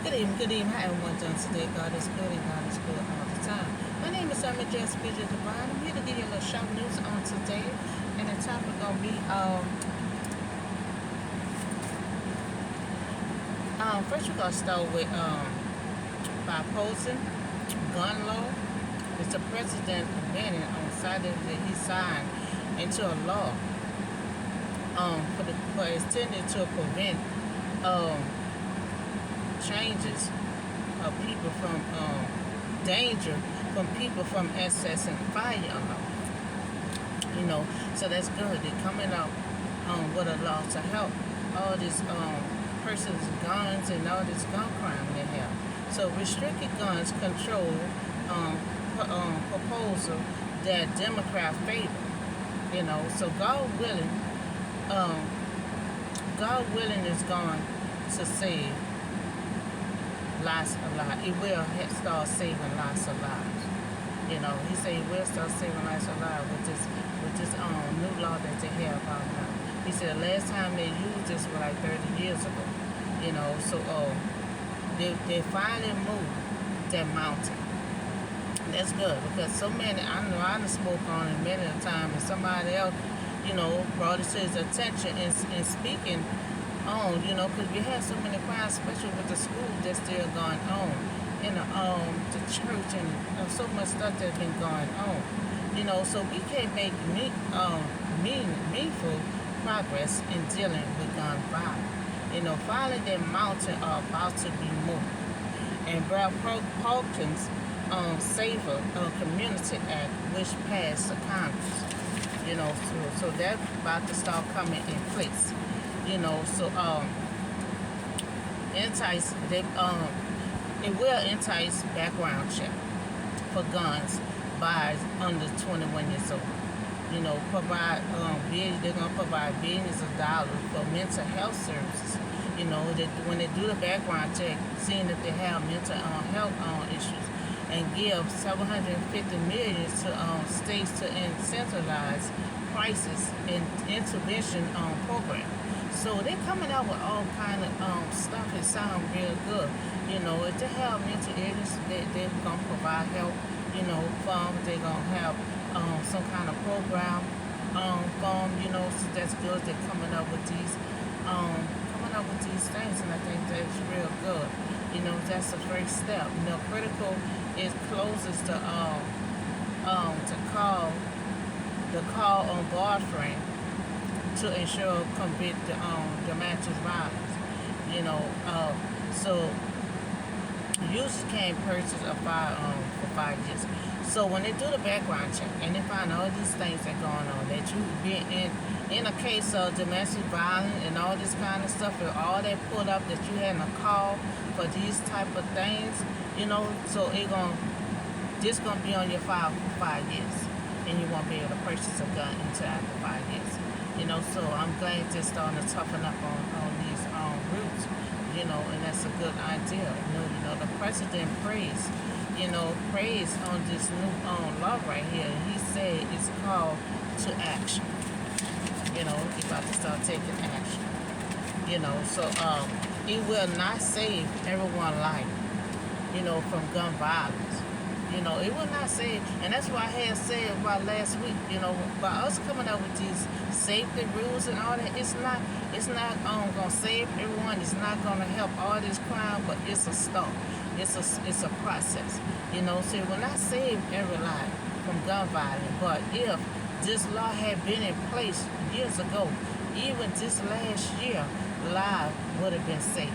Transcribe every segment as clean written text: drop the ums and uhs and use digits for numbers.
Good evening. How everyone doing today? God is good and God is good all the time. My name is Summer Jess Bridget Divine. I'm here to give you a little short news on today. And the topic gonna be first we're gonna start with bipartisan gun law. It's the president amendment on Saturday that he signed into a law for intended to prevent um changes of people from danger from people from accessing firearms. So that's good. They're coming out with a law to help all these persons guns and all this gun crime they have. So restricted guns control proposal that Democrats favor. So um, God willing is going to save lots of lives. It will start saving lots of lives. He said he will start saving lots of lives with this new law that they have out now. He said the last time they used this was like 30 years ago. So they finally moved that mountain. That's good because so many, I know I done spoke on it many a time, and somebody else, brought it to his attention and speaking on, because we have so many crimes, especially with the school that's still going on, and the church and so much stuff that's been going on. So we can't make meaningful progress in dealing with gun violence. Finally, that mountain are about to be moved. And Brad Hawkins Safer Community Act, which passed the Congress. So that's about to start coming in place. Entice they it will entice background check for guns by under 21 years old. Provide they're gonna provide billions of dollars for mental health services. When they do the background check, seeing if they have mental health issues, and give $750 million to states to incentivize crisis and intervention program. So they're coming out with all kind of stuff that sound real good. If they have mental illness, they're gonna provide help. From they're gonna have some kind of program from. So that's good. They're coming up with these things, and I think that's real good. That's the first step. Critical is closest to call on boyfriend to ensure convict domestic violence. So users can't purchase a firearm for 5 years. So when they do the background check and they find all these things that going on, that you been in a case of domestic violence and all this kind of stuff, and all that pulled up that you had in a call for these type of things, so this gonna be on your file for 5 years, and you won't be able to purchase a gun until after 5 years. So I'm glad they're starting to toughen up on these routes, and that's a good idea. The president praised on this new law right here. He said it's called to action. He's about to start taking action. So it will not save everyone's life, from gun violence. It will not save, and that's why I had said about last week, by us coming up with these safety rules and all that, it's not gonna save everyone. It's not gonna help all this crime, but it's a start. It's a process. So it will not save every life from gun violence, but if this law had been in place years ago, even this last year, lives would have been saved.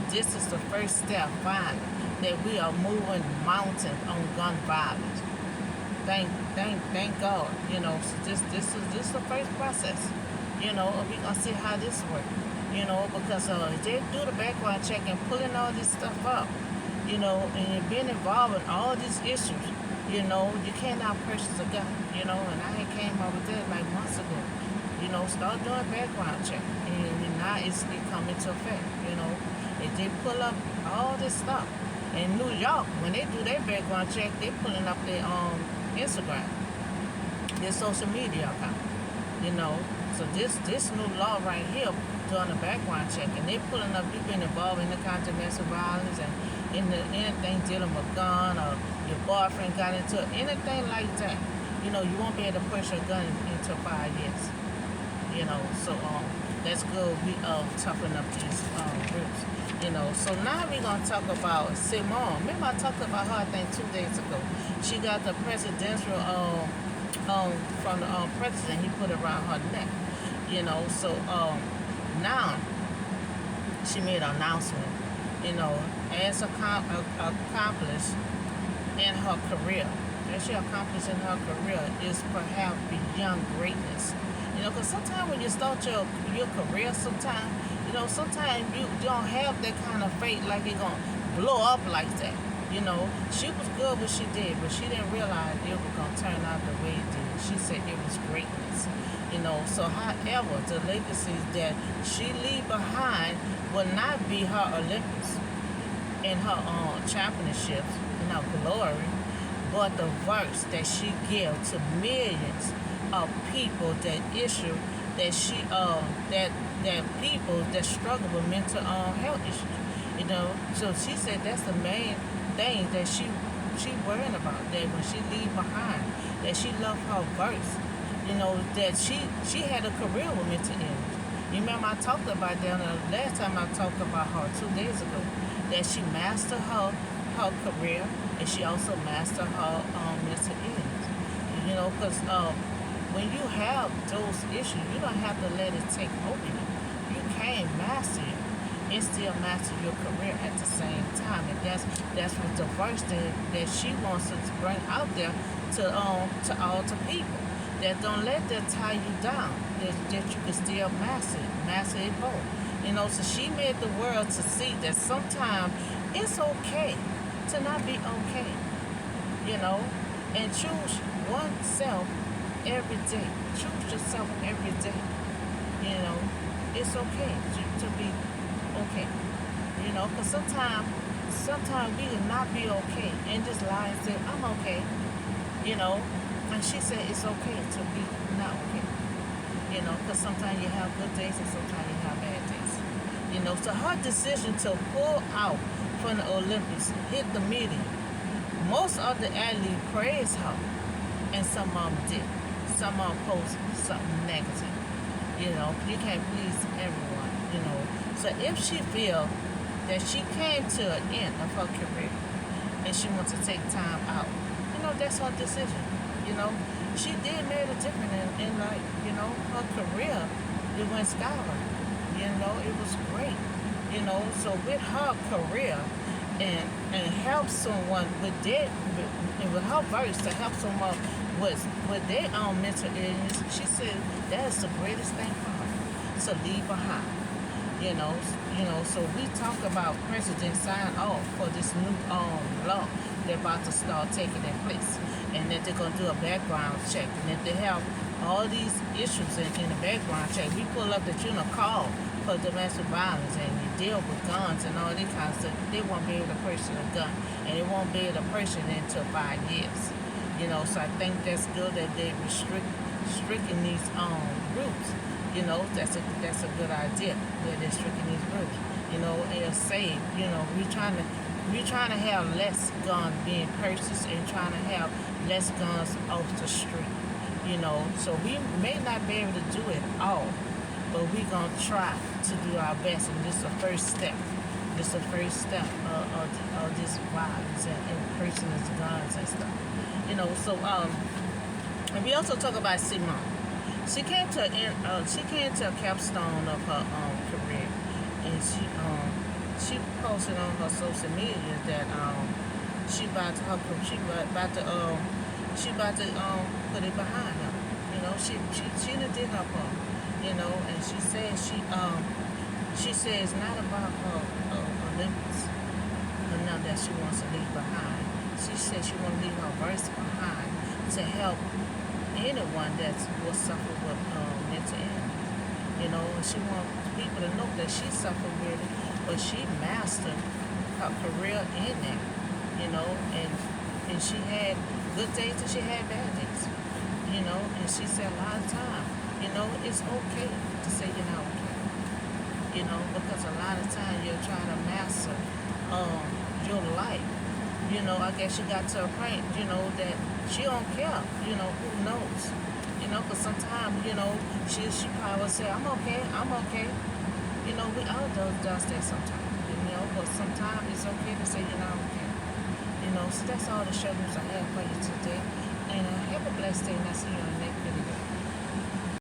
This is the first step, finally, that we are moving mountains on gun violence. Thank God. So this is the first process. We're gonna see how this works. Because if they do the background check and pulling all this stuff up, and you're being involved in all these issues, you cannot purchase a gun. And I had came up with that like months ago. Start doing background check, and now it come into effect. If they pull up all this stuff. In New York, when they do their background check, they pulling up their Instagram, their social media account. So this new law right here doing a background check, and they pulling up you've been involved in the kind of domestic violence and anything dealing with gun or your boyfriend got into it, anything like that. You won't be able to push a gun into 5 years. So that's good. We toughen up these groups. So now we're gonna talk about Simone. Remember I talked about her I think 2 days ago. She got the presidential from the president. He put it around her neck. So now she made an announcement. As accomplished in her career, that she accomplished in her career is perhaps beyond greatness. Because sometimes when you start your career, sometimes you don't have that kind of faith like it's gonna blow up like that. She was good what she did, but she didn't realize it was gonna turn out the way it did. She said it was greatness. So however, the legacies that she leave behind will not be her Olympics and her championships and her glory, but the works that she gives to millions of people that people that struggle with mental health issues. So she said that's the main thing that she worrying about, that when she leave behind, that she loved her verse. That she had a career with mental illness. You remember I talked about that the last time I talked about her 2 days ago, that she mastered her career and she also mastered her mental illness. Because when you have those issues, you don't have to let it take over you. You can master it and still master your career at the same time. And that's what the verse that she wants to bring out there to all the people. That don't let that tie you down. That you can still master it both. So she made the world to see that sometimes it's okay to not be okay. And choose oneself every day. Choose yourself every day. It's okay to be okay. Because sometimes we can not be okay and just lie and say, I'm okay. And she said it's okay to be not okay. Because sometimes you have good days and sometimes you have bad days. So her decision to pull out from the Olympics hit the media. Most of the athletes praised her, and some of them did. Some of them posted something negative. You can't please everyone. So if she feels that she came to an end of her career and she wants to take time out, that's her decision. She did make a difference in life. Her career, it went skyward. It was great. So with her career and help someone with with her verse to help someone with their own mental illness, she said that's the greatest thing for her to leave behind. So we talk about President sign off for this new law they're about to start taking in place, and that they're gonna do a background check, and if they have all these issues in the background check, we pull up that you're in a call for domestic violence and you deal with guns and all that kind of stuff, they won't be able to purchase a gun, and they won't be able to purchase it until 5 years. So I think that's good that they restricting these groups. That's a good idea that they're restricting these groups. It'll save. We're trying to have less guns being purchased and trying to have less guns off the street. So we may not be able to do it all, but we're gonna try to do our best, and this is the first step. This is the first step of this violence and purchasing these guns and stuff. So and we also talk about Simone. She came to a capstone of her career, and she posted on her social media that she about to put it behind her. She done did her part. And she said it's not about her Olympics or nothing that she wants to leave behind. She said she want to leave her verse behind to help anyone that will suffer with mental illness. And she wants people to know that she suffered with it, but she mastered her career in that. And she had good days and she had bad days. And she said a lot of times You know, it's okay to say you're not okay. You know, because a lot of times you're trying to master um, your life. You know, I guess she got to a point, you know, that she don't care. You know, who knows? You know, because sometimes, you know, she probably will say, I'm okay, I'm okay. You know, we all does that sometimes. You know, but sometimes it's okay to say you're not okay. You know, so that's all the show news I have for you today. And have a blessed day, and I'll see you on the next video.